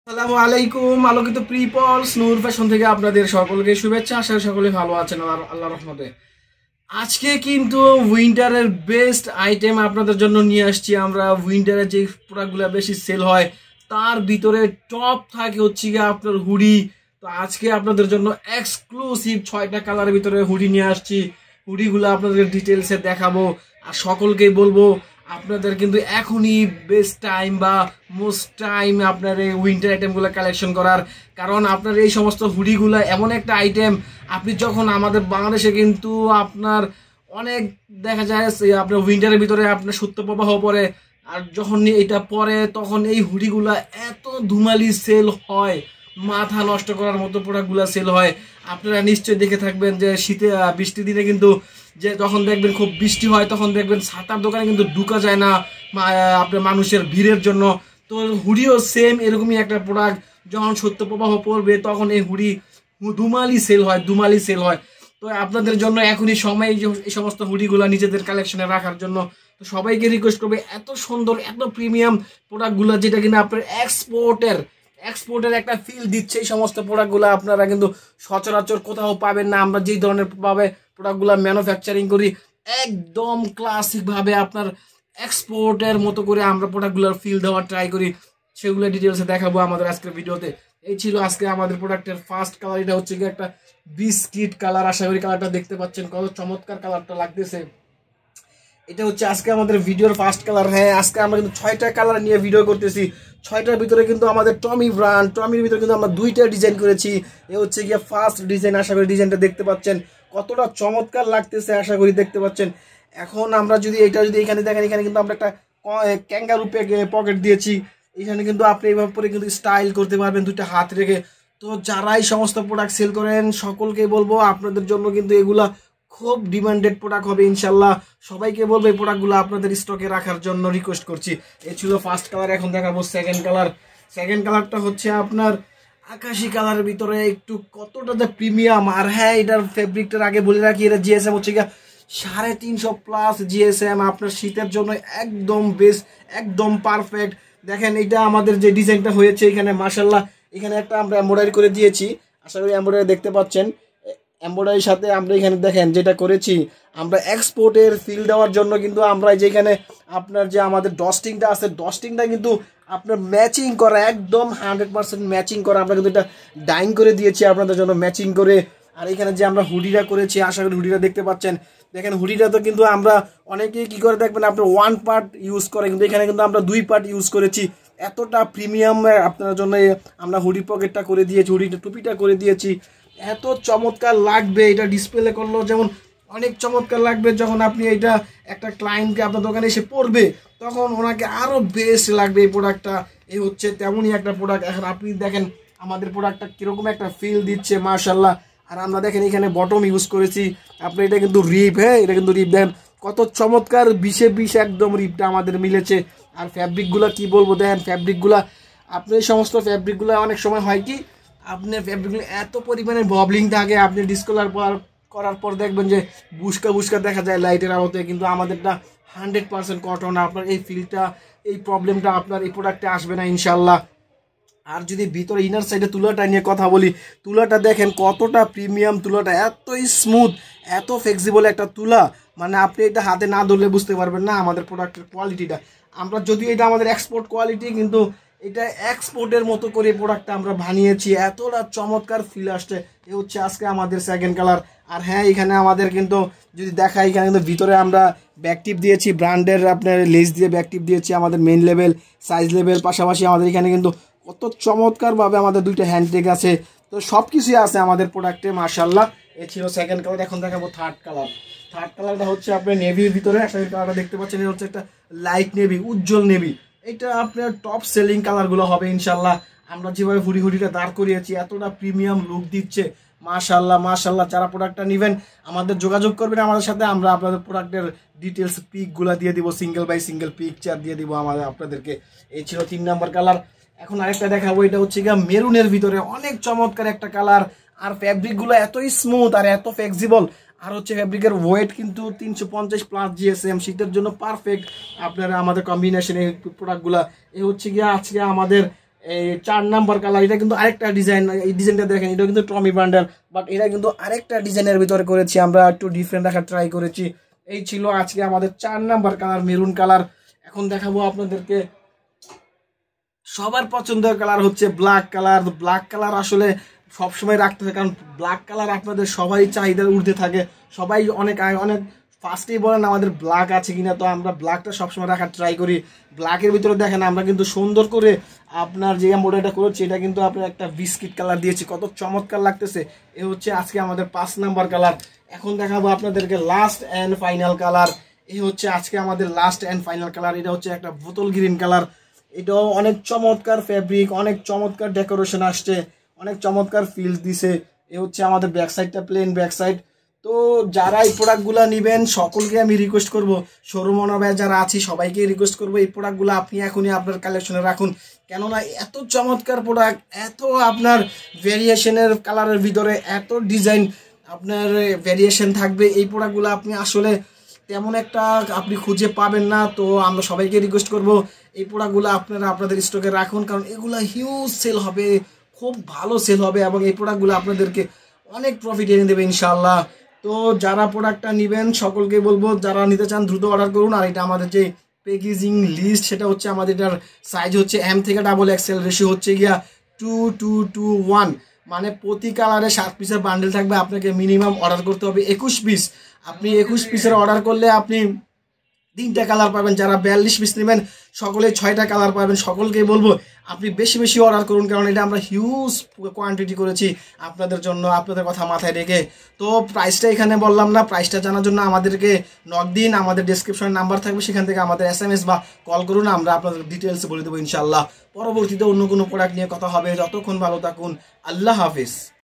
আসসালামু আলাইকুম আলোকিত প্রিপলস নূর ফ্যাশন থেকে আপনাদের সকলকে শুভেচ্ছা। আশা করি সকলে ভালো আছেন আল্লাহর রহমতে। আজকে কিন্তু উইন্টারের বেস্ট আইটেম আপনাদের জন্য নিয়ে আসছি আমরা। উইন্টারের যে প্রোডাক্টগুলো বেশি সেল হয় তার ভিতরে টপ থাকে হচ্ছে গিয়ে আপনার হুডি। তো আজকে আপনাদের জন্য এক্সক্লুসিভ 6টা কালারের ভিতরে হুডি নিয়ে আসছি। হুডিগুলো আপনাদের ডিটেলসে দেখাবো আর সকলকেই বলবো আপনাদের কিন্তু এখনই বেস্ট টাইম বা মোস্ট টাইম আপনার এই উইন্টার আইটেমগুলো কালেকশন করার। কারণ আপনার এই সমস্ত হুডিগুলো এমন একটা আইটেম, আপনি যখন আমাদের বাংলাদেশে কিন্তু আপনার অনেক দেখা যায় আপনার উইন্টারের ভিতরে আপনার শৈত্যপ্রবাহ পড়ে, আর যখন এটা পরে তখন এই হুডিগুলা এত ধুমালি সেল হয়, মাথা নষ্ট করার মতো প্রোডাক্টগুলো সেল হয়। আপনারা নিশ্চয়ই দেখে থাকবেন যে শীতে বৃষ্টির দিনে কিন্তু যে যখন দেখবেন খুব বৃষ্টি হয় তখন দেখবেন ছাতার দোকানে কিন্তু ঢুকা যায় না আপনার মানুষের ভিড়ের জন্য। তো হুডিও সেম এরকমই একটা প্রোডাক্ট, যখন শৈত্যপ্রবাহ পড়বে তখন এই হুডি দুমালি সেল হয়। তো আপনাদের জন্য এখনই সময় এই সমস্ত হুডিগুলো নিজেদের কালেকশনে রাখার জন্য। তো সবাইকে রিকোয়েস্ট করবে এত সুন্দর এত প্রিমিয়াম প্রোডাক্টগুলো যেটা কিনা আপনার এক্সপোর্টের একটা ফিল দিচ্ছে, এই সমস্ত প্রোডাক্টগুলো আপনারা কিন্তু সচরাচর কোথাও পাবেন না। আমরা যেই ধরনের প্রোডাক্টগুলো ম্যানুফ্যাকচারিং করি একদম ক্লাসিক ভাবে আপনার এক্সপোর্টের মতো করে আমরা প্রোডাক্টগুলোর ফিল দেওয়ার ট্রাই করি, সেগুলো ডিটেলসে দেখাবো আমাদের আজকের ভিডিওতে। এই ছিল আজকে আমাদের প্রোডাক্টের ফার্স্ট কালার। এটা হচ্ছে কি একটা বিস্কিট কালার। আশা করি কালারটা দেখতে পাচ্ছেন কত চমৎকার কালারটা লাগতেছে। এটা হচ্ছে আজকে আমাদের ভিডিওর ফার্স্ট কালার। হ্যাঁ, আজকে আমরা কিন্তু 6টা কালার নিয়ে ভিডিও করতেছি। 6টার ভিতরে কিন্তু আমাদের টমির ভিতরে কিন্তু আমরা 2টা ডিজাইন করেছি। এ হচ্ছে গিয়ে ফার্স্ট ডিজাইন। আশা করি ডিজাইনটা দেখতে পাচ্ছেন কতটা চমৎকার লাগতেছে, আশা করি দেখতে পাচ্ছেন। এখন আমরা যদি এখানে দেখেন, এখানে কিন্তু আমরা একটা ক্যাঙ্গারু পকেট দিয়েছি। এখানে কিন্তু আপনি এইভাবে পরে কিন্তু স্টাইল করতে পারবেন 2টা হাত রেখে। তো যারা এই সমস্ত প্রোডাক্ট সেল করেন সকলকে বলবো আপনাদের জন্য কিন্তু এগুলা খুব ডিমান্ডেড প্রোডাক্ট হবে ইনশাল্লাহ। সবাইকে বলবো এই প্রোডাক্টগুলো আপনাদের স্টকে রাখার জন্য রিকোয়েস্ট করছি। এই ছিল ফার্স্ট কালার। এখন দেখাবো সেকেন্ড কালার। সেকেন্ড কালারটা হচ্ছে আপনার আকাশি কালারের ভিতরে একটু কতটা যে প্রিমিয়াম। আর হ্যাঁ, এটার ফেব্রিকটার আগে বলে রাখি, এটা জিএসএম হচ্ছে গিয়ে 350+ জিএসএম। আপনার শীতের জন্য একদম বেস্ট, একদম পারফেক্ট। দেখেন এটা আমাদের যে ডিজাইনটা হয়েছে এখানে মাশাল্লাহ, এখানে একটা আমরা এমব্রয়ডারি করে দিয়েছি। আশা করি এমব্রয়ডারি দেখতে পাচ্ছেন। এমব্রয়ডারির সাথে আমরা এখানে দেখেন যেটা করেছি আমরা এক্সপোর্টের ফিল দেওয়ার জন্য কিন্তু আমরা যেখানে আপনার যে আমাদের ডস্টিংটা আছে, ডস্টিংটা কিন্তু আপনার ম্যাচিং করা, একদম 100% ম্যাচিং করা। আমরা কিন্তু এটা ডাইং করে দিয়েছি আপনাদের জন্য ম্যাচিং করে। আর এখানে যে আমরা হুডিটা করেছি, আশা করি হুডিটা দেখতে পাচ্ছেন। দেখেন হুডিটা তো কিন্তু আমরা অনেকেই কি করে দেখবেন আপনার 1 পার্ট ইউজ করে, কিন্তু এখানে কিন্তু আমরা 2 পার্ট ইউজ করেছি। এতটা প্রিমিয়াম আপনার জন্য আমরা হুডি পকেটটা করে দিয়েছি, হুডিটা টুপিটা করে দিয়েছি। এত চমৎকার লাগবে এটা ডিসপ্লে করলেও যেমন অনেক চমৎকার লাগবে, যখন আপনি এটা একটা ক্লায়েন্টকে আপনার দোকানে এসে পড়বে তখন ওনাকে আরও বেস্ট লাগবে এই প্রোডাক্টটা। এই হচ্ছে তেমনই একটা প্রোডাক্ট। এখন আপনি দেখেন আমাদের প্রোডাক্টটা কীরকম একটা ফিল দিচ্ছে মাশাল্লাহ। আর আমরা দেখেন এখানে বটম ইউজ করেছি আপনার, এটা কিন্তু রিপ। হ্যাঁ, এটা কিন্তু রিপ। দেখেন কত চমৎকার 20-20 একদম রিপটা আমাদের মিলেছে। আর ফ্যাব্রিকগুলো কি বলবো, দেখেন ফ্যাব্রিকগুলো আপনি এই সমস্ত ফ্যাব্রিকগুলো অনেক সময় হয় কি আপনার ফ্যাব্রিকগুলো এত পরিমাণে ববলিং থাকে, আপনি ডিসকালার করার পর দেখবেন যে বুস্কা দেখা যায় লাইটের আলোতে, কিন্তু আমাদেরটা 100% কটন। আপনার এই ফিলটা, এই প্রবলেমটা আপনার এই প্রোডাক্টে আসবে না ইনশাল্লাহ। আর যদি ভিতরে ইনার সাইডে তুলাটা নিয়ে কথা বলি, তুলাটা দেখেন কতটা প্রিমিয়াম। তুলাটা এতই স্মুথ, এত ফ্লেক্সিবল একটা তুলা, মানে আপনি এটা হাতে না ধরলে বুঝতে পারবেন না আমাদের প্রোডাক্টের কোয়ালিটিটা। আমরা যদি এটা আমাদের এক্সপোর্ট কোয়ালিটি, কিন্তু এটা এক্সপোর্টের মতো করে প্রোডাক্টটা আমরা বানিয়েছি, এতটা চমৎকার ফিল আসছে। এ হচ্ছে আজকে আমাদের সেকেন্ড কালার। আর হ্যাঁ, এখানে আমাদের কিন্তু যদি দেখাই, এখানে কিন্তু ভিতরে আমরা ব্যাকটিপ দিয়েছি ব্র্যান্ডের, আপনার লেস দিয়ে ব্যাকটিপ দিয়েছি আমাদের মেইন লেভেল, সাইজ লেভেল। পাশাপাশি আমাদের এখানে কিন্তু কত চমৎকারভাবে আমাদের 2টা হ্যান্ডটেক আছে। তো সব কিছুই আছে আমাদের প্রোডাক্টে মাশাল্লাহ। এ ছিল সেকেন্ড কালার। এখন দেখাবো থার্ড কালার। থার্ড কালারটা হচ্ছে আপনার নেভির ভিতরে। আসলে কালারটা দেখতে পাচ্ছেন, এটা হচ্ছে একটা লাইট নেভি, উজ্জ্বল নেভি। এটা আপনার টপ সেলিং কালারগুলো হবে ইনশাল্লাহ। আমরা যেভাবে হুডিটা দাঁড় করিয়েছি এতটা প্রিমিয়াম লুক দিচ্ছে মাশাল্লাহ। যারা প্রোডাক্টটা নেবেন আমাদের যোগাযোগ করবেন আমাদের সাথে, আমরা আপনাদের প্রোডাক্টের ডিটেলস পিকগুলো দিয়ে দিব, সিঙ্গেল বাই সিঙ্গেল পিকচার দিয়ে দিব আমাদের আপনাদেরকে। এই ছিল 3 নম্বর কালার। এখন আরেকটা দেখাবো, এটা হচ্ছে গিয়ে মেরুনের ভিতরে, অনেক চমৎকার একটা কালার। আর ফ্যাব্রিকগুলো এতই স্মুথ আর এত ফ্লেক্সিবল। আর হচ্ছে ফ্যাব্রিকের ওয়েট কিন্তু 350+ জিএসএম, শীতের জন্য পারফেক্ট আপনারা আমাদের কম্বিনেশন এই প্রোডাক্টগুলো। এই হচ্ছে গিয়ে আজকে আমাদের এই 4 নাম্বার কালার, এটা কিন্তু আরেকটা ডিজাইন। এই ডিজাইনটা দেখেন, এটা কিন্তু টমি ব্র্যান্ডের, বাট এটা কিন্তু আরেকটা ডিজাইনের ভিতরে করেছি আমরা, একটু ডিফারেন্ট রাখার ট্রাই করেছি। এই ছিল আজকে আমাদের 4 নাম্বার কালার, মেরুন কালার। এখন দেখাবো আপনাদেরকে সবার পছন্দের কালার হচ্ছে ব্ল্যাক কালার। ব্ল্যাক কালার আসলে সবসময় রাখতে হয়, কারণ ব্ল্যাক কালার আপনাদের সবাই চাহিদার ঊর্ধ্বে থাকে। সবাই অনেক ফার্স্টেই বলেন আমাদের ব্ল্যাক আছে কিনা, তো আমরা ব্ল্যাকটা সবসময় রাখার ট্রাই করি। ব্ল্যাকের ভিতরে দেখেন আমরা কিন্তু সুন্দর করে আপনার যে মডেলটা করেছি, এটা কিন্তু আপনার একটা বিস্কিট কালার দিয়েছি, কত চমৎকার লাগতেছে। এ হচ্ছে আজকে আমাদের 5 নাম্বার কালার। এখন দেখাবো আপনাদেরকে লাস্ট অ্যান্ড ফাইনাল কালার। এই হচ্ছে আজকে আমাদের লাস্ট অ্যান্ড ফাইনাল কালার। এটা হচ্ছে একটা বোতল গ্রিন কালার। এটাও অনেক চমৎকার ফ্যাব্রিক, অনেক চমৎকার ডেকোরেশন আসছে, অনেক চমৎকার ফিল দিছে। এ হচ্ছে আমাদের ব্যাক সাইডটা, প্লেন ব্যাক সাইড। তো যারা এই প্রোডাক্টগুলো নেবেন সকলকে আমি রিকোয়েস্ট করব, শোরুম ওনার যারা আছি সবাইকে রিকোয়েস্ট করবো এই প্রোডাক্টগুলো আপনি এখনই আপনার কালেকশনে রাখুন। কেননা এত চমৎকার প্রোডাক্ট, এত আপনার ভেরিয়েশনের কালারের ভিতরে এত ডিজাইন আপনার ভেরিয়েশন থাকবে, এই প্রোডাক্টগুলো আপনি আসলে তেমন একটা আপনি খুঁজে পাবেন না। তো আমরা সবাইকে রিকোয়েস্ট করব এই প্রোডাক্টগুলো আপনারা আপনাদের স্টকে রাখুন, কারণ এগুলো হিউজ সেল হবে, খুব ভালো সেল হবে, এবং এই প্রোডাক্টগুলো আপনাদেরকে অনেক প্রফিট এনে দেবে ইনশাআল্লাহ। তো যারা প্রোডাক্টটা নেবেন সকলকে বলবো, যারা নিতে চান দ্রুত অর্ডার করুন। আর এটা আমাদের যে প্যাকেজিং লিস্ট, সেটা হচ্ছে আমাদের এটার সাইজ হচ্ছে M থেকে XXL, রেশিও হচ্ছে গিয়া 2:2:1, মানে প্রতি কালারে 7 পিসের বান্ডেল থাকবে। আপনাকে মিনিমাম অর্ডার করতে হবে 21 পিস। আপনি 21 পিসের অর্ডার করলে আপনি 3টা কালার পাবেন। যারা 42 পিস নেবেন সকলে 6টা কালার পাবেন। সকলকে বলবো আপনি বেশি বেশি অর্ডার করুন, কারণ এটা আমরা হিউজ কোয়ান্টিটি করেছি আপনাদের জন্য, আপনাদের কথা মাথায় রেখে। তো প্রাইসটা এখানে বললাম না, প্রাইসটা জানার জন্য আমাদেরকে নক দিন, আমাদের ডেসক্রিপশনে নাম্বার থাকবে, সেখান থেকে আমাদের SMS বা কল করুন, আমরা আপনাদের ডিটেলস বলে দেবো ইনশাল্লাহ। পরবর্তীতে অন্য কোনো প্রোডাক্ট নিয়ে কথা হবে। যতক্ষণ ভালো থাকুন, আল্লাহ হাফিজ।